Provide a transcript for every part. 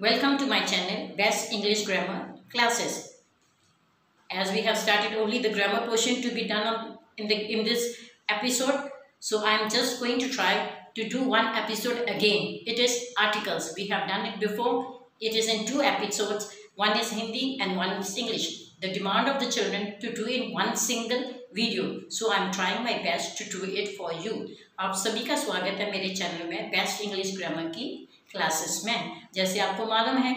Welcome to my channel Best English Grammar Classes. As we have started only the grammar portion to be done in this episode, so I am just going to try to do one episode again. It is articles. We have done it before. It is in two episodes. One is Hindi and one is English. The demand of the children to do in one single video. So I am trying my best to do it for you. आप सभी का स्वागत है मेरे channel में best English grammar की classes में। जैसे आपको मालूम है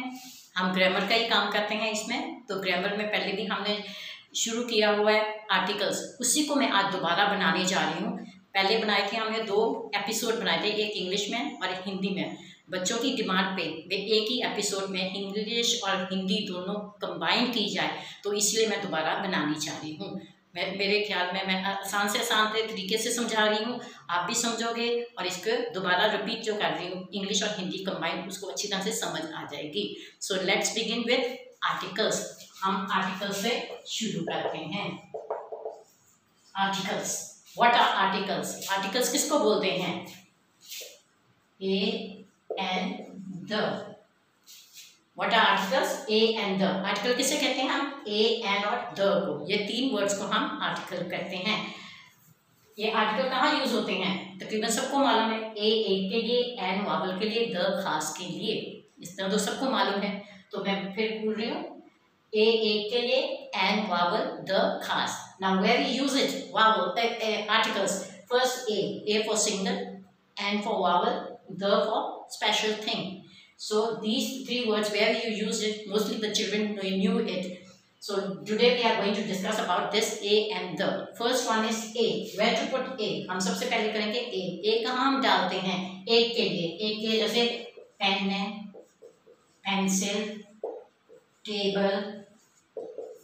हम ग्रामर का ही काम करते हैं इसमें, तो ग्रामर में पहले भी हमने शुरू किया हुआ है आर्टिकल्स, उसी को मैं आज दोबारा बनाने जा रही हूँ। पहले बनाए थे हमने 2 एपिसोड बनाए थे, एक इंग्लिश में और एक हिंदी में। बच्चों की डिमांड पे वे एक ही एपिसोड में इंग्लिश और हिंदी दोनों कंबाइन की जाए, तो इसलिए मैं दोबारा बनानी चाह रही हूँ। मेरे ख्याल में मैं आसान से आसान तरीके से समझा रही हूँ, आप भी समझोगे और इसको दोबारा रिपीट जो कर रही हूँ इंग्लिश और हिंदी कंबाइन, उसको अच्छी तरह से समझ आ जाएगी। So let's begin with articles. हम आर्टिकल्स से शुरू करते हैं। Articles, what are articles? Articles किसको बोलते हैं? A and the. What are articles? A and the. Article किसे कहते हैं हम? A and और the को, ये 3 वर्ड्स को हम आर्टिकल कहते हैं। ये आर्टिकल कहाँ यूज होते हैं? तकरीबन सबको मालूम है। A एक के लिए, and वावल के लिए, the खास के लिए। इस तरह तो सबको मालूम है, तो मैं फिर बोल रही हूँ A एक के लिए, and वावल, the खास। Now where we use it? Vowel articles. First A for single, and for vowel, the for special thing. So these 3 words where you use it, mostly the children knew it. So today we are going to discuss about this A and the. First one is A. Where to put A? हम सबसे पहले करेंगे A. A कहाँ हम डालते हैं? एक के लिए, एक के जैसे पेन है, पेंसिल, टेबल,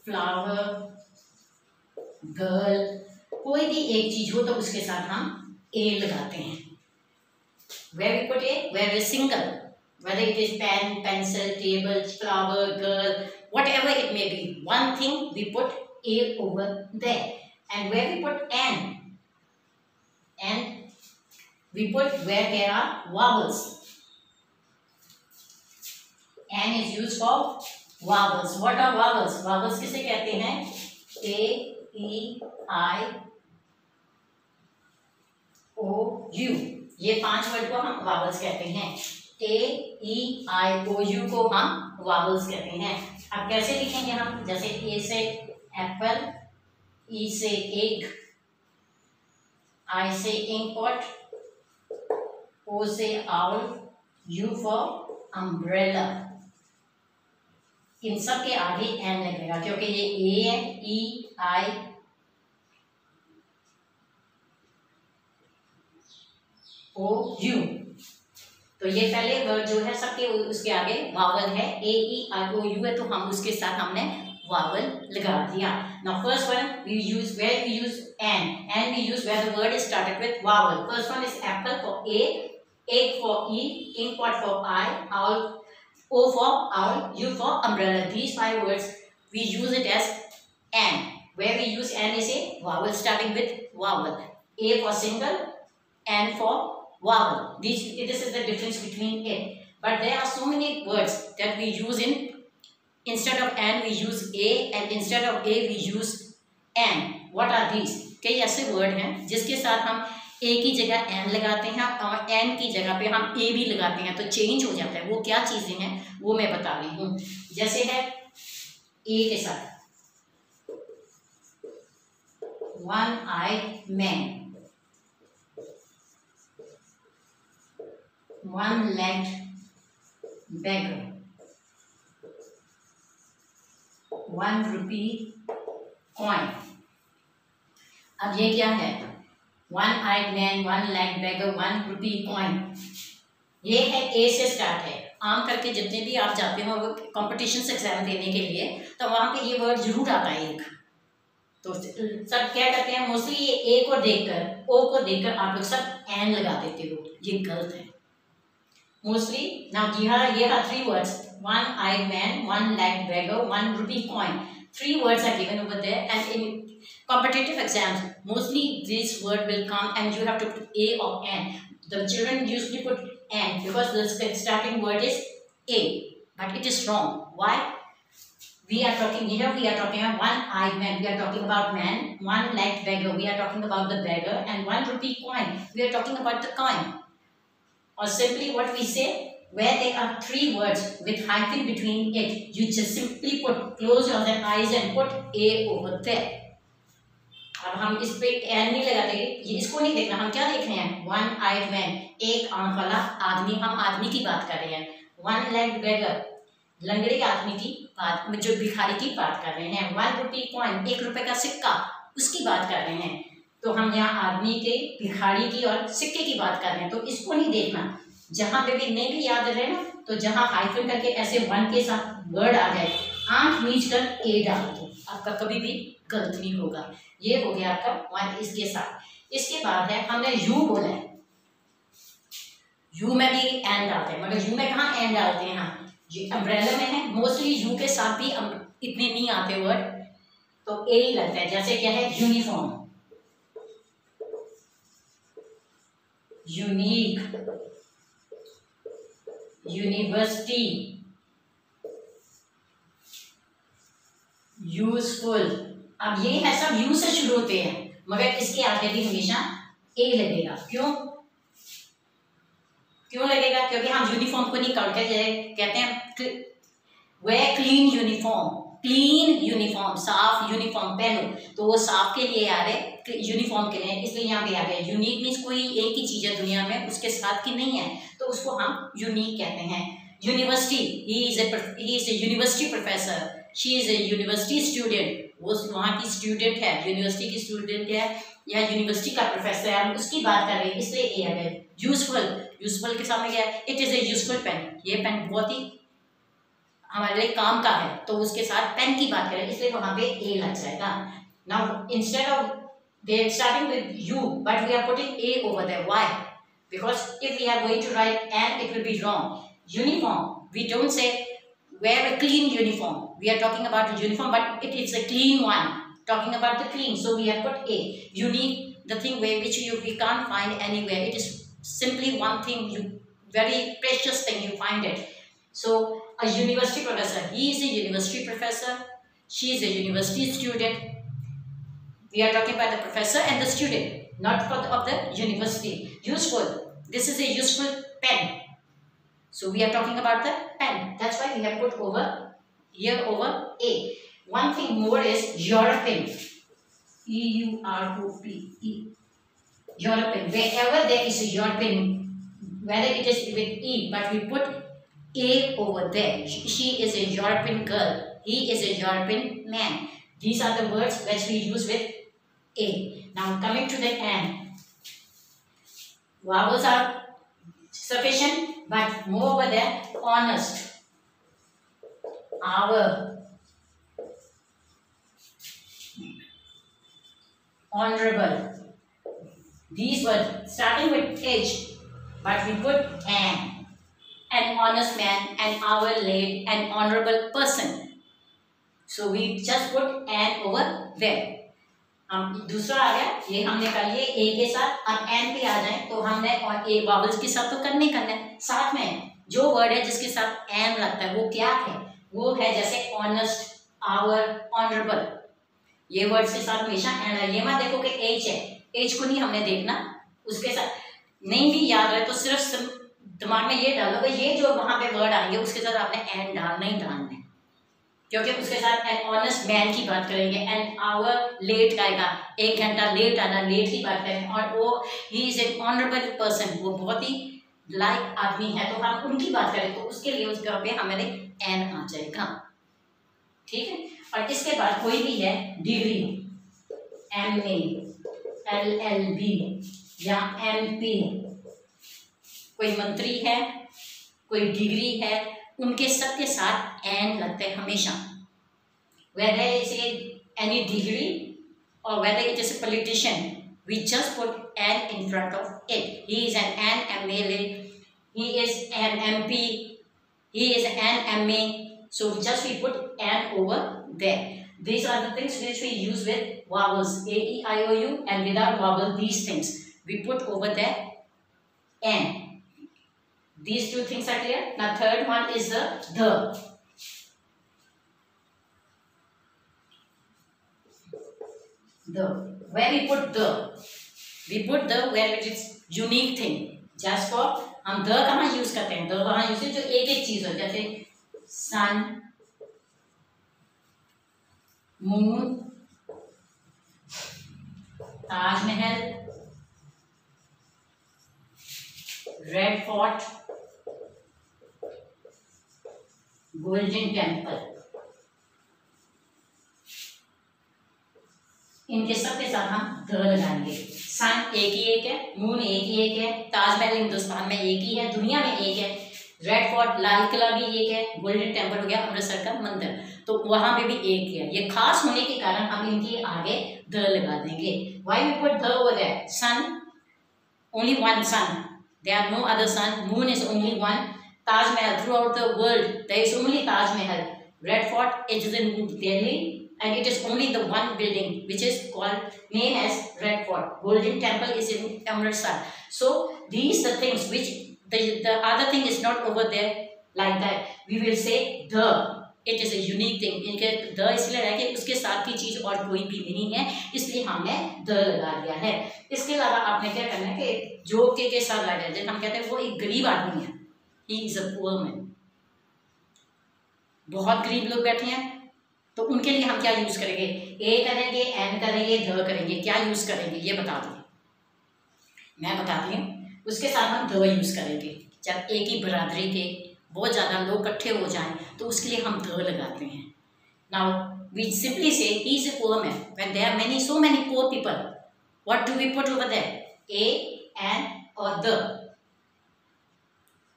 फ्लावर, गर्ल, कोई भी एक चीज हो तो उसके साथ हम A लगाते हैं। Where we put A? Where is single. Whether it is pen, pencil, table, flower, girl, whatever it may be, one thing we put A over there. And where we put N we put where there are vowels. N is used for vowels. What are vowels? Vowels किसे कहते हैं? A, E, I, O, U. ये 5 word को हम vowels कहते हैं। A, E, I, O, U को हम वावल्स कहते हैं। अब कैसे लिखेंगे हम? जैसे A से एप्पल, E से एग, I से इंकपॉट, O से आउल, U फॉर अम्ब्रेला। इन सब के आगे N लगेगा क्योंकि ये A है, E, I, O, U। तो ये पहले वर्ड जो है सबके उसके आगे वावल है, A, E, I, O, U है, तो हम उसके साथ हमने वावल लगा दिया। Now first one we use where we use N we use where the word is started with vowel. First one is apple for A, egg for E, inkpot for I, owl, O for owl, U for umbrella. These 5 words we use it as N. Where we use N is a vowel starting with vowel. A for single, N for vowel. This is the difference between it. But there are so many words that we use instead of N we use A, and instead of A we use N. What are these? कई ऐसे word हैं जिसके साथ हम A की जगह N लगाते हैं और N की जगह पे हम A भी लगाते हैं, तो चेंज हो जाता है। वो क्या चीज़ें हैं वो मैं बता रही हूँ। जैसे है A के साथ one-eyed man, one-legged beggar, 1 rupee coin। अब ये क्या है? one-eyed man, one-legged beggar, 1 rupee coin। ये है A से स्टार्ट है। आम करके जितने भी आप जाते हो कॉम्पिटिशन एग्जाम देने के लिए, तो वहाँ पे ये वर्ड जरूर आता है एक। तो सब क्या करते हैं, मोस्टली ये A को देखकर, O को देखकर आप लोग सब N लगा देते हो, ये गलत है। Mostly, now here are 3 words: one-eyed man, one-legged beggar, 1 rupee coin. 3 words are given over there, and in competitive exams, mostly this word will come, and you have to put A or N. The children usually put N because the starting word is A. but it is wrong. Why? We are talking here, we are talking about one-eyed man, we are talking about man, one-legged beggar, we are talking about the beggar, and 1 rupee coin, we are talking about the coin. Or simply what we say, where there are 3 words with hyphen between it, you just simply close your eyes and put A over there. अब हम इस पे N नहीं लगाते, ये इसको नहीं देखना, हम क्या देख रहे हैं, वन आइड मैन, एक आंख वाला आदमी, हम आदमी की बात कर रहे हैं, वन लेग बेगर, लंगड़े आदमी की बात, जो भिखारी की बात कर रहे हैं, 1 रुपी कॉइन, 1 रुपए का सिक्का, उसकी बात कर रहे हैं। तो हम यहाँ आदमी के, भिखारी की और सिक्के की बात कर रहे हैं, तो इसको नहीं देखना। जहाँ पे भी नहीं भी याद रहे ना, तो जहाँ हाइफन करके ऐसे 1 के साथ वर्ड आ जाए, आंख मीच कर ए डाल दो, आपका कभी भी गलत नहीं होगा। ये हो गया आपका 1 इसके साथ। इसके बाद है, हमने यू बोला है, यू में भी एन डालते हैं, मगर यू में कहाँ एन डालते हैं, हाँ ये अम्ब्रेला में है, मोस्टली यू के साथ भी इतने नहीं आते वर्ड, तो ए ही लगता है। जैसे क्या है, यूनिफॉर्म, यूनिक, यूनिवर्सिटी, यूजफुल। अब ये है सब यू से शुरू होते हैं, मगर इसके आगे भी हमेशा ए लगेगा। क्यों लगेगा? क्योंकि हम यूनिफॉर्म को नहीं काटते, कहते हैं वे क्लीन यूनिफॉर्म, क्लीन यूनिफॉर्म, साफ यूनिफॉर्म पहनो, तो वो साफ के लिए आ रहे, यूनिफॉर्म के लिए, इसलिए यहाँ पे आ गया। यूनिक मीन्स कोई एक ही चीज है दुनिया में उसके साथ की नहीं है, तो उसको हम यूनिक कहते हैं। University, he is a university professor, she is a university student, वो वहाँ की स्टूडेंट है, यूनिवर्सिटी की स्टूडेंट है या यूनिवर्सिटी का प्रोफेसर है, हम उसकी बात कर रहे हैं, इसलिए ए आ गया। यूजफुल, यूजफुल के सामने क्या है, it is a useful pen, ये पेन बहुत ही हमारे लिए काम का है, तो उसके साथ पेन की बात करें, इसलिए वहां पे ए लग जाएगा। Now instead of they are starting with U, but we are putting A over there. Why? Because if we are going to write N, it will be wrong. Uniform, we don't say wear a clean uniform. We are talking about a uniform, but it is a clean one. Talking about the clean, so we have put A. Unique, the thing which we can't find anywhere. It is simply one thing, very precious thing, you find it. So a university professor, he is a university professor, she is a university student. We are talking about the professor and the student, not of the university. Useful, this is a useful pen, so we are talking about the pen. That's why we have put over here over A. One thing more is European, E-U-R-O-P-E, European. Wherever there is a European, whether it is with E, but we put A over there. She is a European girl, he is a European man. These are the words which we use with A. Now coming to the N. Vowels are sufficient, but moreover than honest, our, honorable. These words starting with H, but we put an honest man, an our late, an honorable person. So we just put an over there. हम दूसरा आ गया, ये हमने कर लिए ए के साथ। अब एन पे आ जाए तो हमने और ए वावल्स के साथ तो करने साथ में जो वर्ड है जिसके साथ एन लगता है वो क्या है, वो है जैसे ऑनेस्ट, आवर, ऑनरेबल, ये वर्ड के साथ हमेशा एन है। ये मत देखो कि एच है, एच को नहीं हमने देखना, उसके साथ नहीं भी याद रहे तो सिर्फ दिमाग में ये डालो भाई ये जो वहां पे वर्ड आएंगे उसके साथ आपने एन डालना ही डालना है, क्योंकि उसके साथ एन ऑनेस्ट मैन की बात करेंगे, एन आवर लेट आएगा, 1 घंटा लेट आना, लेट की बात करेंगे, और वो he is a honourable person, वो बहुत ही लाइक आदमी है, तो हम उनकी बात करें तो उसके लिए उसके पे हमारे एन आ जाएगा, ठीक है। और इसके बाद कोई भी है डिग्री, MA, LLB या MP, कोई मंत्री है, कोई डिग्री है, उनके सबके साथ एन लगते हैं हमेशा, whether it is any degree or whether it is a politician, we just put an in front of it. He is an MLA, he is an MP, he is an MA, so just we put an over there. These are the things which we use with vowels, A, E, I, O, U, and without vowel these things we put over there n. These two things are clear. Now third one is the. The. Where we put the? We put the where it is unique thing. Just for हम the कहाँ use करते हैं? The वहाँ use जो एक एक चीज हो, जैसे sun, moon, Taj Mahal, red fort, golden temple, इनके सब के साथ हम द लगाएंगे। सन एक ही एक है, मून एक ही एक है, ताजमहल हिंदुस्तान में एक ही है, दुनिया में एक है, रेड फोर्ट लाल किला भी एक है, गोल्डन टेम्पल हो गया अमृतसर का मंदिर, तो वहां पे भी एक ही है। ये खास होने के कारण हम इनके आगे द लगा देंगे। Why we put the over there? Son, only one son, there are no other sun, moon is only one, Taj Mahal, throughout the world there is only Taj Mahal, Red Fort it is in Delhi and it is only the one building which is called named as Red Fort, Golden Temple is in Amritsar. So these the things which the other thing is not over there like that, we will say the, it is a unique thing। इनके the इसलिए है कि उसके साथ की चीज और कोई भी नहीं है, इसलिए हमने द लगा दिया है। इसके अलावा आपने क्या करना है कि जो के साथ लगा दिया, हम कहते हैं वो एक गरीब आदमी है, ही इज अ पुअर मैन, बहुत गरीब लोग बैठे हैं, तो उनके लिए हम क्या यूज करेंगे? ए करेंगे, एन करेंगे, द करेंगे, क्या यूज करेंगे ये बता दो, मैं बताती हूँ। उसके साथ हम द यूज करेंगे। जब एक ही बरादरी के बहुत ज़्यादा लोग इकट्ठे हो जाएं तो उसके लिए हम द लगाते हैं। Now we simply say he is a poor man, when there are many so many poor people, what do we put over there? A, an और the.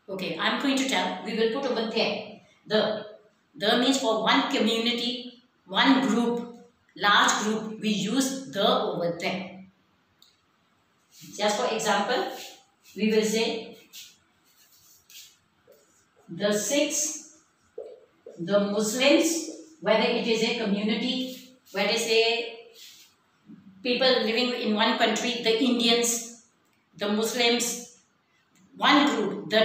Okay, I am going to tell, we will put over there the means for one community, one group, large group, we use the over there. Just for example, we will say the Sikhs, the Muslims, whether it is a community, whether it is a people living in one country, the Indians, the Muslims, one group, the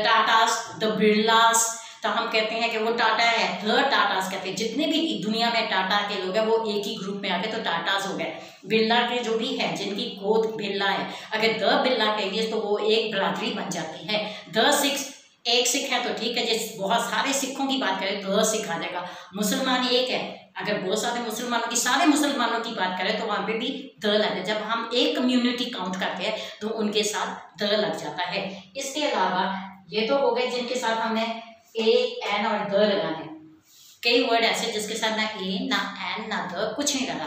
Tatas, the Birlas, तो हम कहते हैं कि वो टाटा है, the Tatas कहते हैं। जितने भी दुनिया में टाटा के लोग हैं वो एक ही ग्रुप में आ गए तो टाटास हो गए। बिरला के जो भी है जिनकी गोद बिरला है, अगर द बिरला कहेंगे तो वो एक बरादरी बन जाती है। द सिक्स, एक सिख है तो ठीक है, जिस बहुत सारे सिखों की बात करें तो द सिख आ जाएगा। मुसलमान एक है, अगर बहुत सारे मुसलमानों की, सारे मुसलमानों की बात करें तो वहाँ पे भी द लगे। जब हम एक कम्युनिटी काउंट करते हैं तो उनके साथ द लग जाता है। इसके अलावा ये तो हो गए जिनके साथ हमने ए, एन और द लगाने। कई वर्ड ऐसे जिसके साथ ना ए, ना एन, ना द, कुछ नहीं लगा।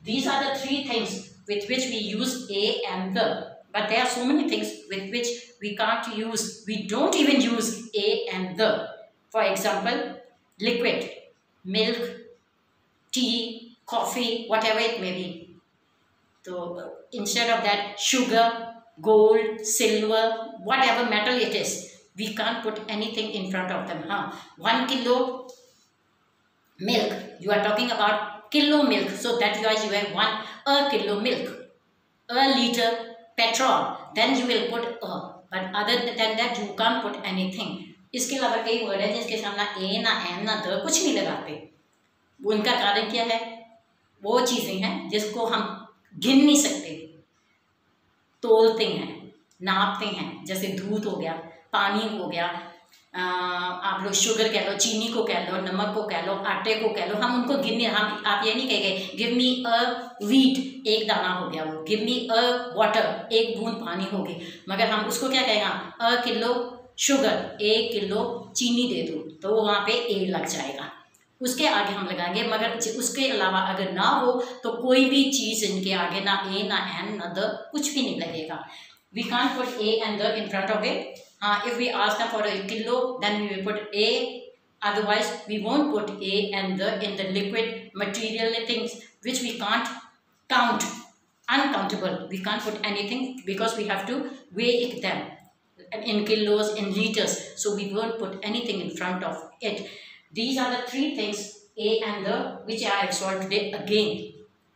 These are the three things with which we use a and the, but there are so many things with which we can't use, we don't even use a and the. For example, liquid, milk, tea, coffee, whatever it may be. So instead of that, sugar, gold, silver, whatever metal it is, we can't put anything in front of them. 1 kilo milk, you are talking about kilo milk, so that you have a kilo milk. A liter petrol, then you will put a, but other than that you can't put anything. इसके अलावा कई word है जिसके सामने ए, ना N, ना the, कुछ नहीं लगाते। उनका कारण क्या है? वो चीज़ें हैं जिसको हम गिन नहीं सकते, तोलते हैं, नापते हैं। जैसे दूध हो गया, पानी हो गया, आप लोग शुगर कह लो, चीनी को कह लो, नमक को कह लो, आटे को कह लो, हम उनको गिनने, हम आप ये नहीं कहेंगे गिव मी अ वीट, एक दाना हो गया वो, गिव मी अ वाटर, एक बूंद पानी होगी, मगर हम उसको क्या कहेंगे? अ किलो शुगर, 1 किलो चीनी दे दो, तो वहाँ पे ए लग जाएगा। उसके आगे हम लगाएंगे, मगर उसके अलावा अगर ना हो तो कोई भी चीज़ इनके आगे ना ए, ना एन, ना द, कुछ भी नहीं लगेगा। We can't put a and the in front of it. If we ask them for a kilo, then we will put a, otherwise we won't put a and the in the liquid material things which we can't count, uncountable, we can't put anything because we have to weigh them in kilos, in liters, so we won't put anything in front of it. These are the 3 things, a and the, which I have solved today again.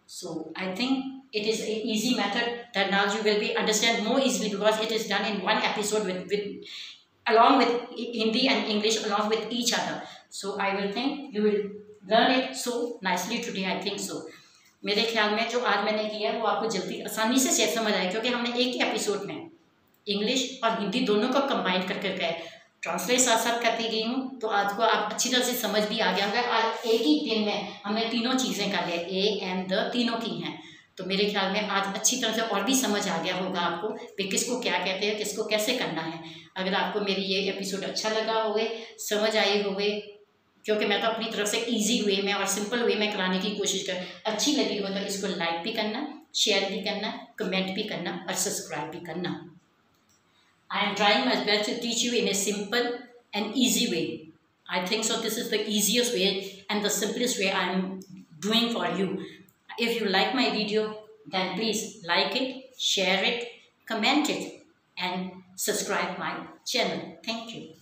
So I think it is an easy method that now you will be understand more easily because it is done in one episode with along with Hindi and English along with each other. So I will think you will learn it so nicely today. I think so. मेरे ख्याल में जो आज मैंने किया है वो आपको जल्दी आसानी से समझ आए, क्योंकि हमने एक ही एपिसोड में इंग्लिश और हिंदी दोनों को कंबाइन कर कर गए, ट्रांसलेट साथ साथ करती गई हूँ, तो आज को आप अच्छी तरह से समझ भी आ गया होगा। आज एक ही दिन में हमने तीनों चीज़ें कर लिया, ए एंड द तीनों की हैं, तो मेरे ख्याल में आज अच्छी तरह से और भी समझ आ गया होगा आपको कि किसको क्या कहते हैं, किसको कैसे करना है। अगर आपको मेरी ये एपिसोड अच्छा लगा होगे, समझ आई होगे, क्योंकि मैं तो अपनी तरफ से इजी वे में और सिंपल वे में कराने की कोशिश कर, अच्छी लगी हो तो इसको लाइक भी करना, शेयर भी करना, कमेंट भी करना और सब्सक्राइब भी करना। I am trying my best to teach you in a simple and easy way. I think so this is the easiest way and the simplest way I am doing for you. If you like my video, then please like it, share it, comment it and subscribe my channel. Thank you.